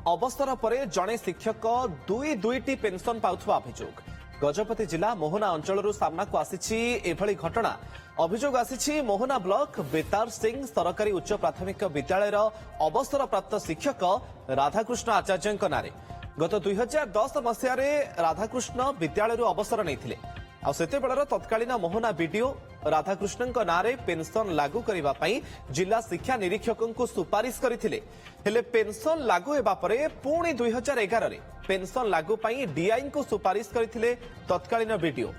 अवसर पर जड़े शिक्षक दुईटी पेंशन पाउथुवा अभियोग गजपति जिला मोहना अंचल सामना को आसी घटना अभियोग आसी मोहना ब्लॉक बेतार सिंह सरकारी उच्च प्राथमिक विद्यालय अवसर प्राप्त शिक्षक राधाकृष्ण आचार्य नारे गत 2010 मसीह राधाकृष्ण विद्यालय अवसर नहीं आतेबेलर तत्कालीन मोहना बीडीओ राधाकृष्ण नारे पेंशन लागू करने जिला शिक्षा निरीक्षक को सुपारिश करते पेंशन लागू होगा पुणी 2011 रे पेंशन लागू डीआई को सुपारिश करते तत्कालीन बीडीओ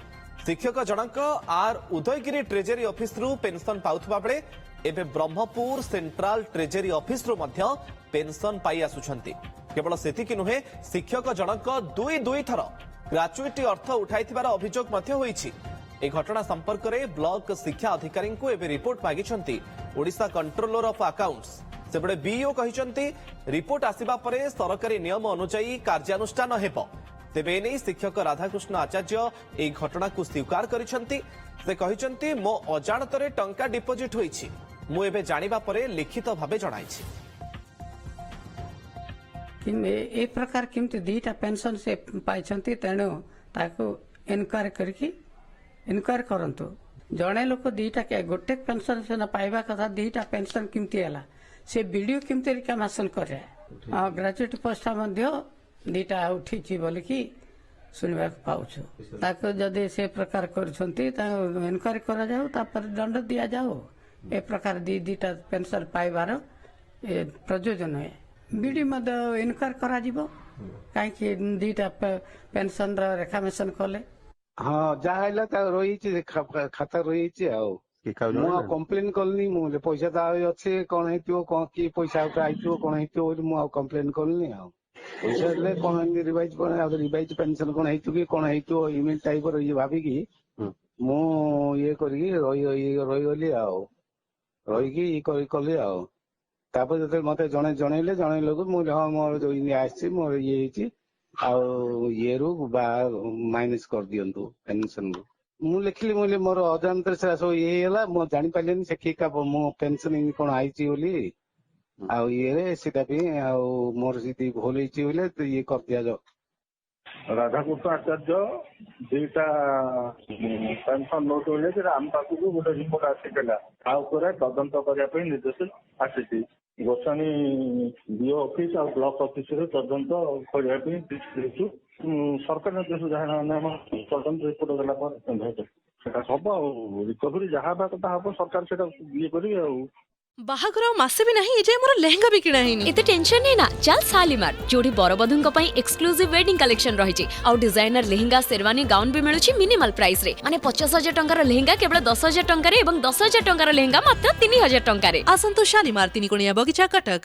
शिक्षक जनक आर उदयगिरी ट्रेजेरी ऑफिस रु पेंशन पाउथुबा बेले एबे ब्रह्मपुर सेंट्रल ट्रेजेरी ऑफिस रु मध्य पेंशन पाई आसुछंती केवल सेतिकी नुहे शिक्षक जनक दुई थर ग्राच्युटी अर्थ उठाइथिबार अभियोग मध्य होईछि ए घटना संपर्क में ब्लॉक शिक्षा अधिकारी को एबे रिपोर्ट मागिछंती ओडिशा कंट्रोलर ऑफ अकाउंट्स सेबडे बीईओ कहिछंती रिपोर्ट आसीबा परे सरकारी नियम अनुसार कार्यानुष्ठान हेबो तेबे एने शिक्षक राधाकृष्ण आचार्य ए घटना को स्वीकार करिछंती से कहिछंती मो अजाणतरे टंका डिपोजिट होईछि मु एबे जानिबा परे लिखित भाबे जणाइछि ए प्रकार केमती दीटा पेंशन से पाई तेणु ताको इनक्वारी करके इनक्वारी करंतु जड़े लोक दीटा गोटे पेंशन से पाइबा कथा दीटा पेंशन केमती है से वीडियो केमती रिकामेशन करे ग्रेजुएट पोस्ट दीटा उठी बोलिकी सुनवा पाउछु ताको जदि से प्रकार करछंती इनक्वारी करा जाऊ तापर दंड दिया जाऊ ए प्रकार दीटा पेंशन पाइबार प्रयोजन है बीडी इनक्वारी करा जिवो काहे दीटा पेंशन रेखामेशन कले हाँ जहाँ रही खाता रही कम्प्लेन कलनी मुझे पैसा तो अच्छे कौन है कि पैसा आई कौन है कम्प्लेन कलनी पैसा कौन रिवाइज पेंशन कौन है कि कौन है इमेल टाइप ये भाविकी मुझे रहीगली रही कली तापर जो मत जनइले जनइल हाँ मोर जो आसी मोर ये ये माइनस कर दिंतु पेंशन रु लिखिली मुझे मोर अजाणत से सब ये मुझे जानी पारे से किए मो पेंशन कौन आई ये मोर सी भूल होते ये कर दि जाओ राधाकृष्ण आचार्य दुईटा पेंशन नोट होने आम पाखक गोटे रिपोर्ट आसाला तदंत करने निर्देश आसी गोसाणी बीओ ऑफिस और ब्लॉक ऑफिस तदंत करने सरकार निर्देश जहाँ तदंत रिपोर्ट देला सब रिकवरी जहाँ कथा हम सरकार से ये करेंगे बाहाघर मासे भी नहीं एजे मोर लेहंगा भी किना हिनी एते टेंशन नहीं ना चल शालीमार जोड़ी बरबधुंक पई एक्सक्लूसिव वेडिंग कलेक्शन रहिछि और डिजाइनर लेहंगा शेरवानी गाउन भी मिलुछि मिनिमल प्राइस रे माने 50,000 टंकार लेहंगा केवल 10,000 टंका रे एवं 10,000 टंकार लेहंगा मात्र 3,000 टंका रे आसंतो शालीमार 3 कोणिया बगीचा कटक।